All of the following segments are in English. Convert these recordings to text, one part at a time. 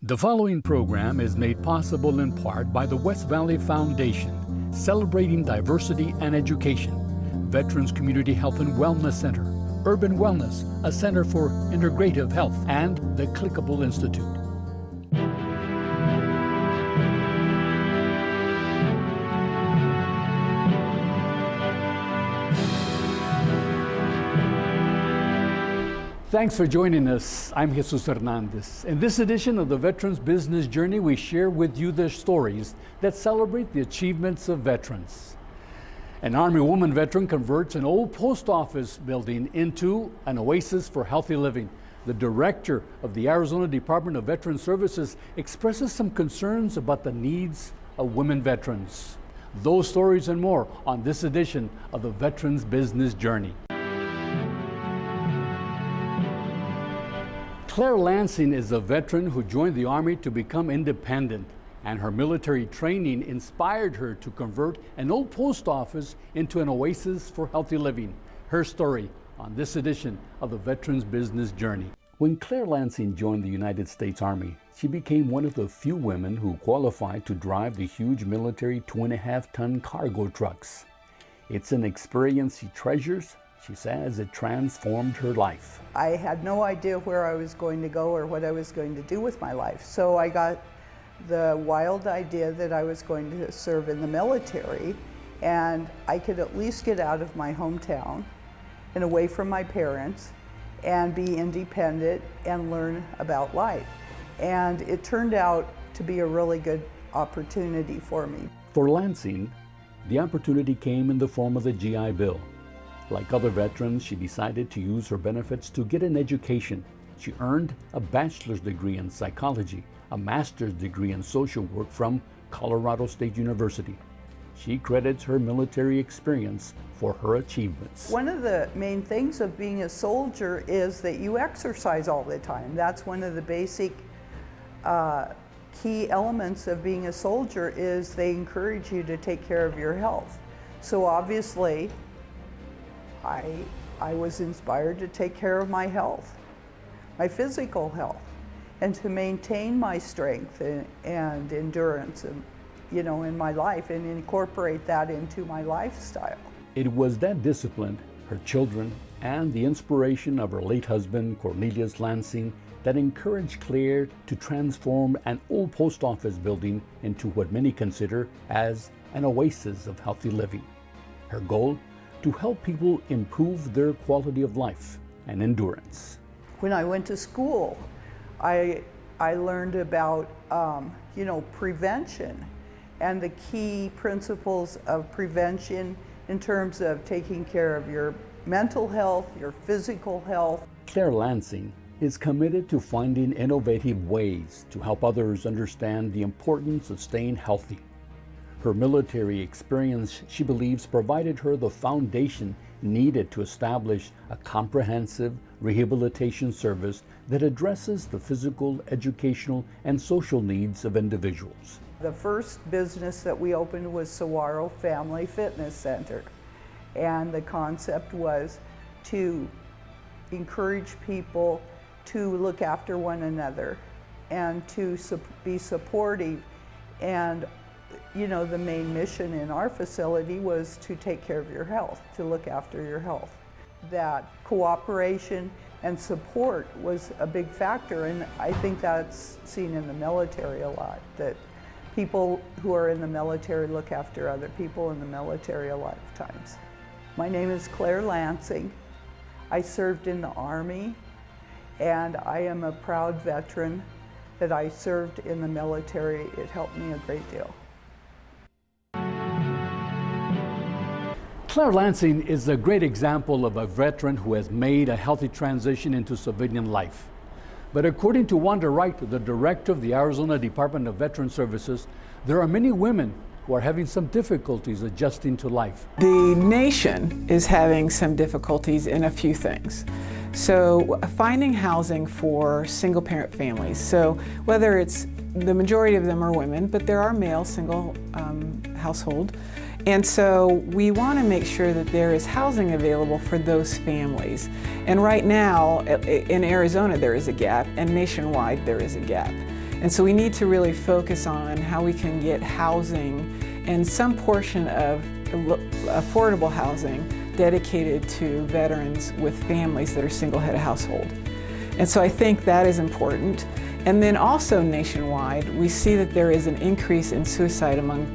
The following program is made possible in part by the West Valley Foundation, celebrating diversity and education, Veterans Community Health and Wellness Center, Urban Wellness, a center for integrative health, and the Clickable Institute. Thanks for joining us. I'm Jesus Hernandez. In this edition of the Veterans Business Journey, we share with you the stories that celebrate the achievements of veterans. An Army woman veteran converts an old post office building into an oasis for healthy living. The director of the Arizona Department of Veteran Services expresses some concerns about the needs of women veterans. Those stories and more on this edition of the Veterans Business Journey. Claire Lansing is a veteran who joined the Army to become independent, and her military training inspired her to convert an old post office into an oasis for healthy living. Her story on this edition of the Veterans Business Journey. When Claire Lansing joined the United States Army, she became one of the few women who qualified to drive the huge military 2.5-ton cargo trucks. It's an experience she treasures. She says it transformed her life. I had no idea where I was going to go or what I was going to do with my life. So I got the wild idea that I was going to serve in the military, and I could at least get out of my hometown and away from my parents and be independent and learn about life. And it turned out to be a really good opportunity for me. For Lansing, the opportunity came in the form of the GI Bill. Like other veterans, she decided to use her benefits to get an education. She earned a bachelor's degree in psychology, a master's degree in social work from Colorado State University. She credits her military experience for her achievements. One of the main things of being a soldier is that you exercise all the time. That's one of the basic key elements of being a soldier, is they encourage you to take care of your health. So obviously, I was inspired to take care of my health, my physical health, and to maintain my strength and endurance, in my life, and incorporate that into my lifestyle. It was that discipline, her children, and the inspiration of her late husband, Cornelius Lansing, that encouraged Claire to transform an old post office building into what many consider as an oasis of healthy living. Her goal? To help people improve their quality of life and endurance. When I went to school, I learned about prevention and the key principles of prevention in terms of taking care of your mental health, your physical health. Claire Lansing is committed to finding innovative ways to help others understand the importance of staying healthy. Her military experience, she believes, provided her the foundation needed to establish a comprehensive rehabilitation service that addresses the physical, educational, and social needs of individuals. The first business that we opened was Saguaro Family Fitness Center, and the concept was to encourage people to look after one another and to be supportive. And the main mission in our facility was to take care of your health, to look after your health. That cooperation and support was a big factor, and I think that's seen in the military a lot, that people who are in the military look after other people in the military a lot of times. My name is Claire Lansing. I served in the Army, and I am a proud veteran that I served in the military. It helped me a great deal. Claire Lansing is a great example of a veteran who has made a healthy transition into civilian life. But according to Wanda Wright, the director of the Arizona Department of Veteran Services, there are many women who are having some difficulties adjusting to life. The nation is having some difficulties in a few things. So finding housing for single parent families. So whether it's, the majority of them are women, but there are male single household. And so we want to make sure that there is housing available for those families. And right now in Arizona there is a gap, and nationwide there is a gap. And so we need to really focus on how we can get housing and some portion of affordable housing dedicated to veterans with families that are single-head household. And so I think that is important. And then also nationwide, we see that there is an increase in suicide among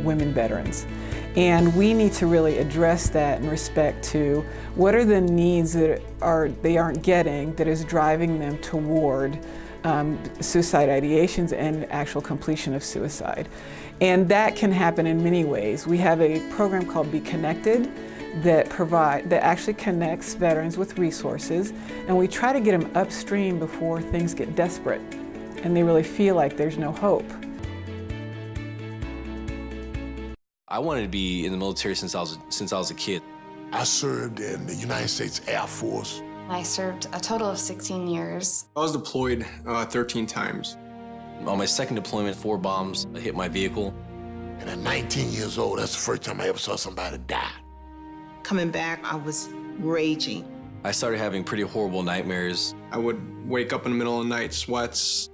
women veterans. And we need to really address that in respect to what are the needs that they aren't getting that is driving them toward suicide ideations and actual completion of suicide. And that can happen in many ways. We have a program called Be Connected that actually connects veterans with resources, and we try to get them upstream before things get desperate and they really feel like there's no hope. I wanted to be in the military since I was a kid. I served in the United States Air Force. I served a total of 16 years. I was deployed 13 times. On my second deployment, 4 bombs hit my vehicle. And at 19 years old, that's the first time I ever saw somebody die. Coming back, I was raging. I started having pretty horrible nightmares. I would wake up in the middle of the night, sweats.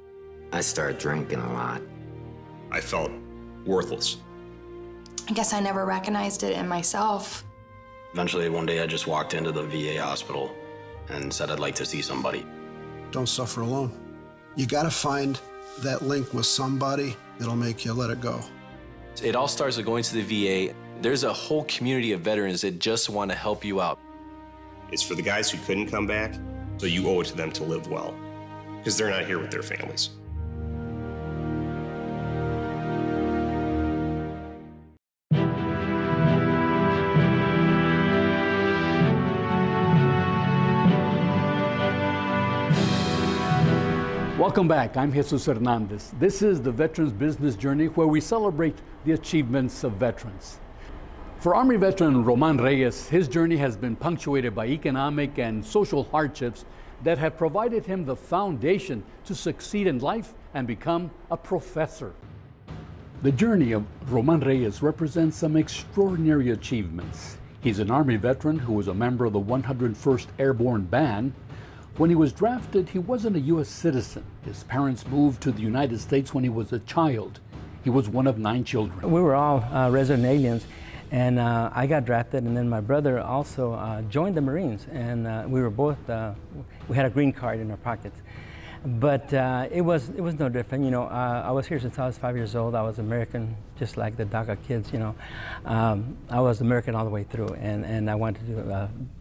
I started drinking a lot. I felt worthless. I guess I never recognized it in myself. Eventually, one day I just walked into the VA hospital and said I'd like to see somebody. Don't suffer alone. You gotta find that link with somebody that'll make you let it go. It all starts with going to the VA. There's a whole community of veterans that just want to help you out. It's for the guys who couldn't come back, so you owe it to them to live well, because they're not here with their families. Welcome back. I'm Jesus Hernandez. This is the Veterans Business Journey, where we celebrate the achievements of veterans. For Army veteran Roman Reyes, his journey has been punctuated by economic and social hardships that have provided him the foundation to succeed in life and become a professor. The journey of Roman Reyes represents some extraordinary achievements. He's an Army veteran who was a member of the 101st Airborne Band. When he was drafted, he wasn't a U.S. citizen. His parents moved to the United States when he was a child. He was one of 9 children. We were all resident aliens, and I got drafted, and then my brother also joined the Marines, and we were both, we had a green card in our pockets. But it was no different, you know. I was here since I was 5 years old. I was American, just like the DACA kids, you know. I was American all the way through, and I wanted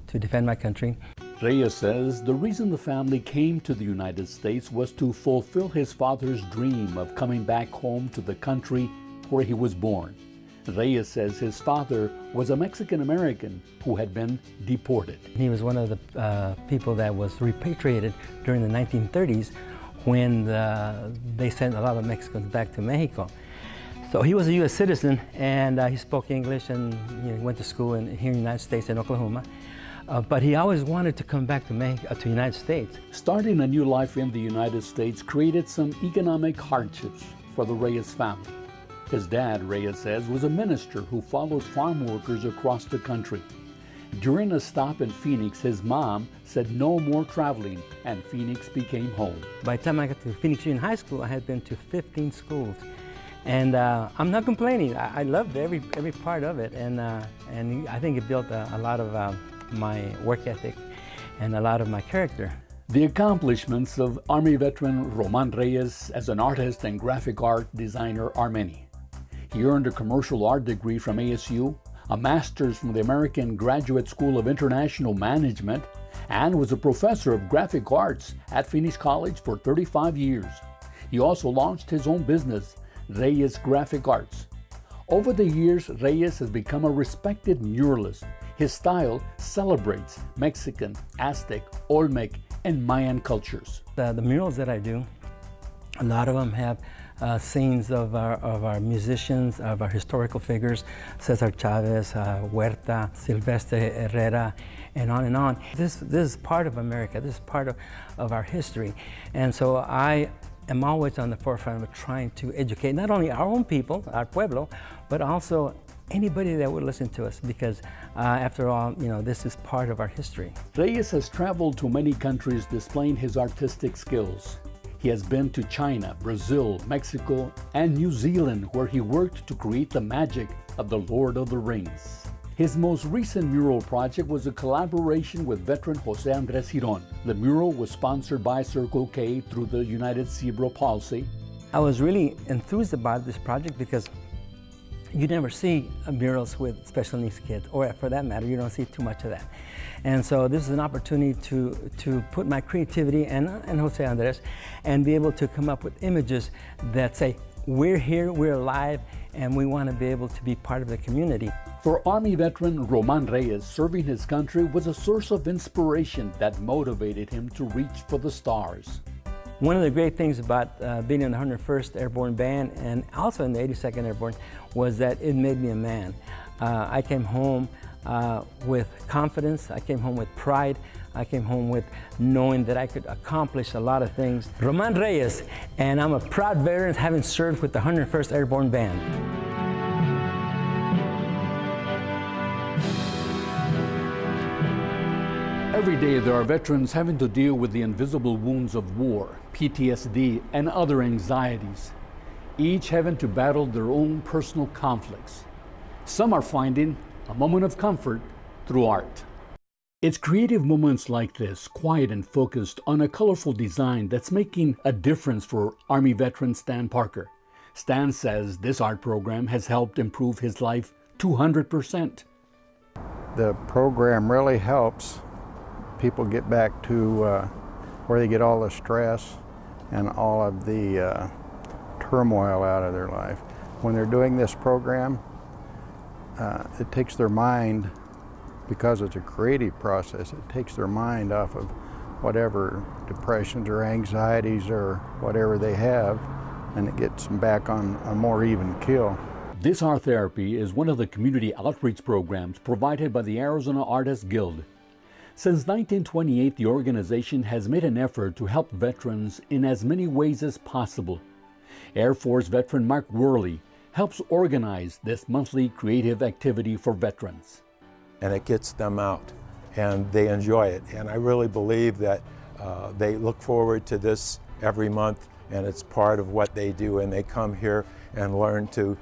to defend my country. Reyes says the reason the family came to the United States was to fulfill his father's dream of coming back home to the country where he was born. Reyes says his father was a Mexican-American who had been deported. He was one of the people that was repatriated during the 1930s when they sent a lot of Mexicans back to Mexico. So he was a U.S. citizen, and he spoke English, and went to school here in the United States in Oklahoma. But he always wanted to come back to the United States. Starting a new life in the United States created some economic hardships for the Reyes family. His dad, Reyes says, was a minister who followed farm workers across the country. During a stop in Phoenix, his mom said no more traveling, and Phoenix became home. By the time I got to Phoenix Union High School, I had been to 15 schools. And I'm not complaining. I loved every part of it, and I think it built a lot of my work ethic and a lot of my character. The accomplishments of Army veteran Roman Reyes as an artist and graphic art designer are many. He earned a commercial art degree from ASU, a master's from the American Graduate School of International Management, and was a professor of graphic arts at Phoenix College for 35 years. He also launched his own business, Reyes Graphic Arts. Over the years, Reyes has become a respected muralist. His style celebrates Mexican, Aztec, Olmec, and Mayan cultures. The murals that I do, a lot of them have scenes of our musicians, of our historical figures, Cesar Chavez, Huerta, Silvestre Herrera, and on and on. This is part of America. This is part of our history. And so I am always on the forefront of trying to educate not only our own people, our pueblo, but also anybody that would listen to us, because after all, this is part of our history. Reyes has traveled to many countries displaying his artistic skills. He He has been to China, Brazil, Mexico, and New Zealand, where he worked to create the magic of the Lord of the Rings. His most recent mural project was a collaboration with veteran Jose Andres Giron. The mural was sponsored by Circle K through the United Cerebral Palsy. I was really enthused about this project because you never see murals with special needs kids, or for that matter, you don't see too much of that. And so this is an opportunity to put my creativity and Jose Andres and be able to come up with images that say, we're here, we're alive, and we want to be able to be part of the community. For Army veteran Roman Reyes, serving his country was a source of inspiration that motivated him to reach for the stars. One of the great things about being in the 101st Airborne Band and also in the 82nd Airborne was that it made me a man. I came home with confidence, I came home with pride, I came home with knowing that I could accomplish a lot of things. Roman Reyes, and I'm a proud veteran having served with the 101st Airborne Band. Every day there are veterans having to deal with the invisible wounds of war, PTSD, and other anxieties, each having to battle their own personal conflicts. Some are finding a moment of comfort through art. It's creative moments like this, quiet and focused on a colorful design, that's making a difference for Army veteran Stan Parker. Stan says this art program has helped improve his life 200%. The program really helps people get back to where they get all the stress and all of the turmoil out of their life. When they're doing this program, it takes their mind, because it's a creative process, it takes their mind off of whatever depressions or anxieties or whatever they have, and it gets them back on a more even keel. This art therapy is one of the community outreach programs provided by the Arizona Artists Guild. Since 1928, the organization has made an effort to help veterans in as many ways as possible. Air Force veteran Mark Worley helps organize this monthly creative activity for veterans. And it gets them out, and they enjoy it. And I really believe that they look forward to this every month, and it's part of what they do, and they come here and learn to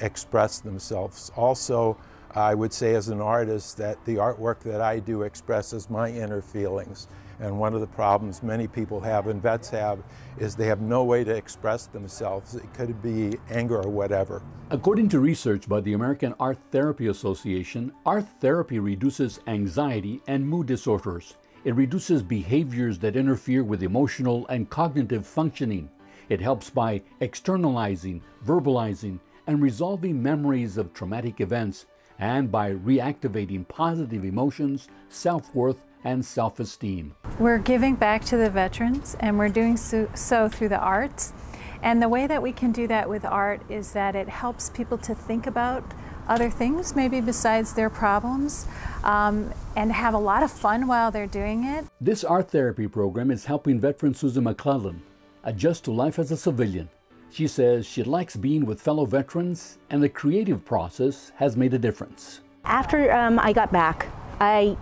express themselves. Also, I would say as an artist that the artwork that I do expresses my inner feelings. And one of the problems many people have and vets have is they have no way to express themselves. It could be anger or whatever. According to research by the American Art Therapy Association, art therapy reduces anxiety and mood disorders. It reduces behaviors that interfere with emotional and cognitive functioning. It helps by externalizing, verbalizing, and resolving memories of traumatic events, and by reactivating positive emotions, self-worth, and self-esteem. We're giving back to the veterans, and we're doing so through the arts. And the way that we can do that with art is that it helps people to think about other things, maybe besides their problems, and have a lot of fun while they're doing it. This art therapy program is helping veteran Susan McClellan adjust to life as a civilian. She says she likes being with fellow veterans, and the creative process has made a difference. After I got back, I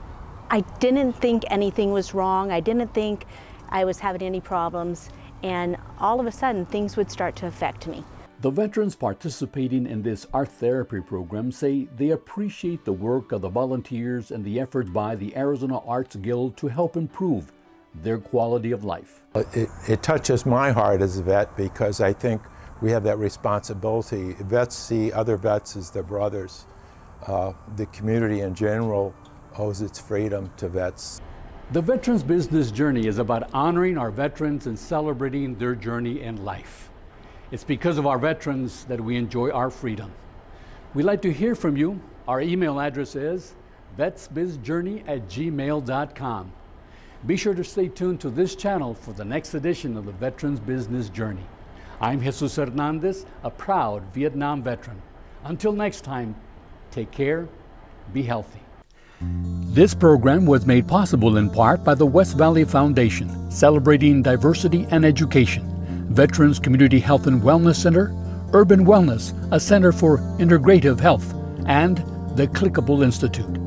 didn't think anything was wrong. I didn't think I was having any problems, and all of a sudden things would start to affect me. The veterans participating in this art therapy program say they appreciate the work of the volunteers and the efforts by the Arizona Arts Guild to help improve their quality of life. It touches my heart as a vet because I think we have that responsibility. Vets see other vets as their brothers. The community in general owes its freedom to vets. The Veterans Business Journey is about honoring our veterans and celebrating their journey in life. It's because of our veterans that we enjoy our freedom. We'd like to hear from you. Our email address is vetsbizjourney@gmail.com. Be sure to stay tuned to this channel for the next edition of the Veterans Business Journey. I'm Jesus Hernandez, a proud Vietnam veteran. Until next time, take care, be healthy. This program was made possible in part by the West Valley Foundation, celebrating diversity and education, Veterans Community Health and Wellness Center, Urban Wellness, a center for integrative health, and the Clickable Institute.